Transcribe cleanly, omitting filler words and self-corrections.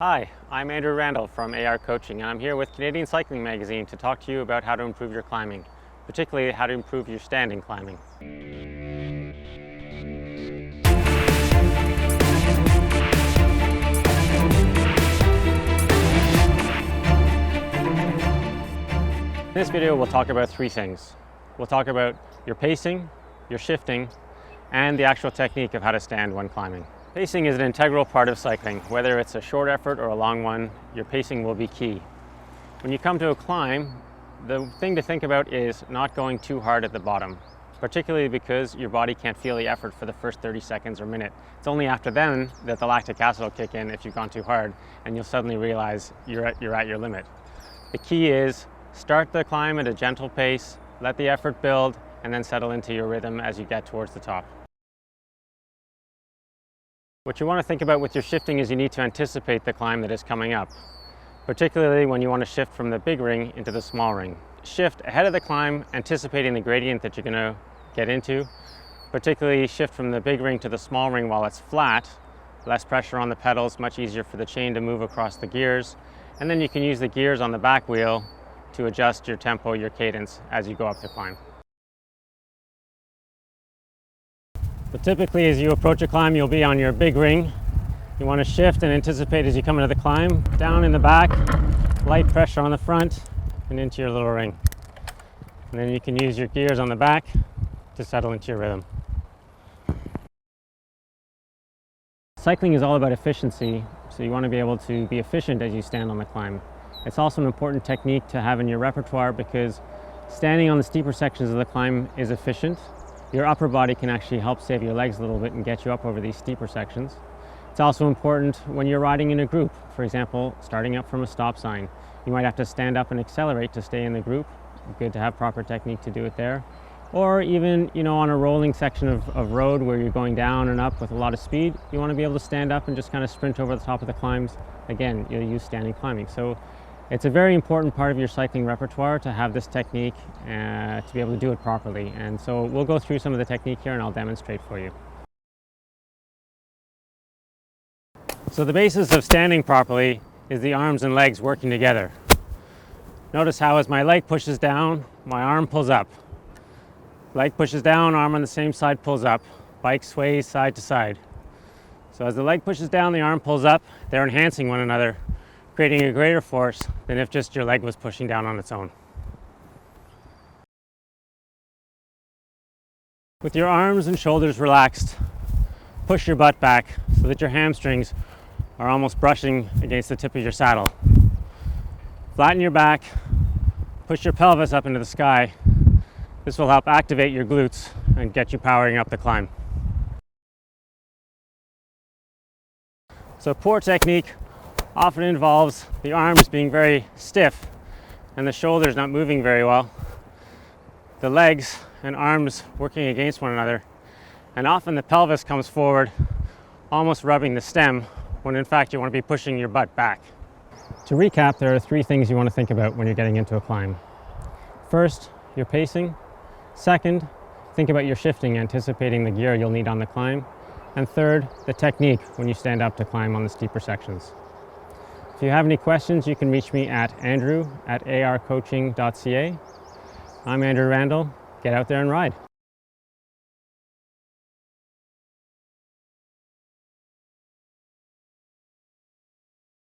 Hi, I'm Andrew Randell from AR Coaching, and I'm here with Canadian Cycling Magazine to talk to you about how to improve your climbing, particularly how to improve your standing climbing. In this video, we'll talk about three things. We'll talk about your pacing, your shifting, and the actual technique of how to stand when climbing. Pacing is an integral part of cycling. Whether it's a short effort or a long one, your pacing will be key. When you come to a climb, the thing to think about is not going too hard at the bottom, particularly because your body can't feel the effort for the first 30 seconds or minute. It's only after then that the lactic acid will kick in if you've gone too hard, and you'll suddenly realize you're at your limit. The key is start the climb at a gentle pace, let the effort build, and then settle into your rhythm as you get towards the top. What you want to think about with your shifting is you need to anticipate the climb that is coming up, particularly when you want to shift from the big ring into the small ring. Shift ahead of the climb, anticipating the gradient that you're going to get into, particularly shift from the big ring to the small ring while it's flat, less pressure on the pedals, much easier for the chain to move across the gears, and then you can use the gears on the back wheel to adjust your tempo, your cadence as you go up the climb. But typically as you approach a climb, you'll be on your big ring. You want to shift and anticipate as you come into the climb, down in the back, light pressure on the front, and into your little ring. And then you can use your gears on the back to settle into your rhythm. Cycling is all about efficiency, so you want to be able to be efficient as you stand on the climb. It's also an important technique to have in your repertoire because standing on the steeper sections of the climb is efficient. Your upper body can actually help save your legs a little bit and get you up over these steeper sections. It's also important when you're riding in a group. For example, starting up from a stop sign. You might have to stand up and accelerate to stay in the group. Good to have proper technique to do it there. Or even, on a rolling section of road where you're going down and up with a lot of speed, you want to be able to stand up and just kind of sprint over the top of the climbs. Again, you'll use standing climbing. So it's a very important part of your cycling repertoire to have this technique to be able to do it properly. And so we'll go through some of the technique here and I'll demonstrate for you. So the basis of standing properly is the arms and legs working together. Notice how as my leg pushes down, my arm pulls up. Leg pushes down, arm on the same side pulls up. Bike sways side to side. So as the leg pushes down, the arm pulls up. They're enhancing one another, creating a greater force than if just your leg was pushing down on its own. With your arms and shoulders relaxed, push your butt back so that your hamstrings are almost brushing against the tip of your saddle. Flatten your back, push your pelvis up into the sky. This will help activate your glutes and get you powering up the climb. So poor technique often involves the arms being very stiff and the shoulders not moving very well, the legs and arms working against one another, and often the pelvis comes forward almost rubbing the stem when in fact you want to be pushing your butt back. To recap, there are three things you want to think about when you're getting into a climb. First, your pacing. Second, think about your shifting, anticipating the gear you'll need on the climb. And third, the technique when you stand up to climb on the steeper sections. If you have any questions, you can reach me at andrew@arcoaching.ca. I'm Andrew Randell. Get out there and ride.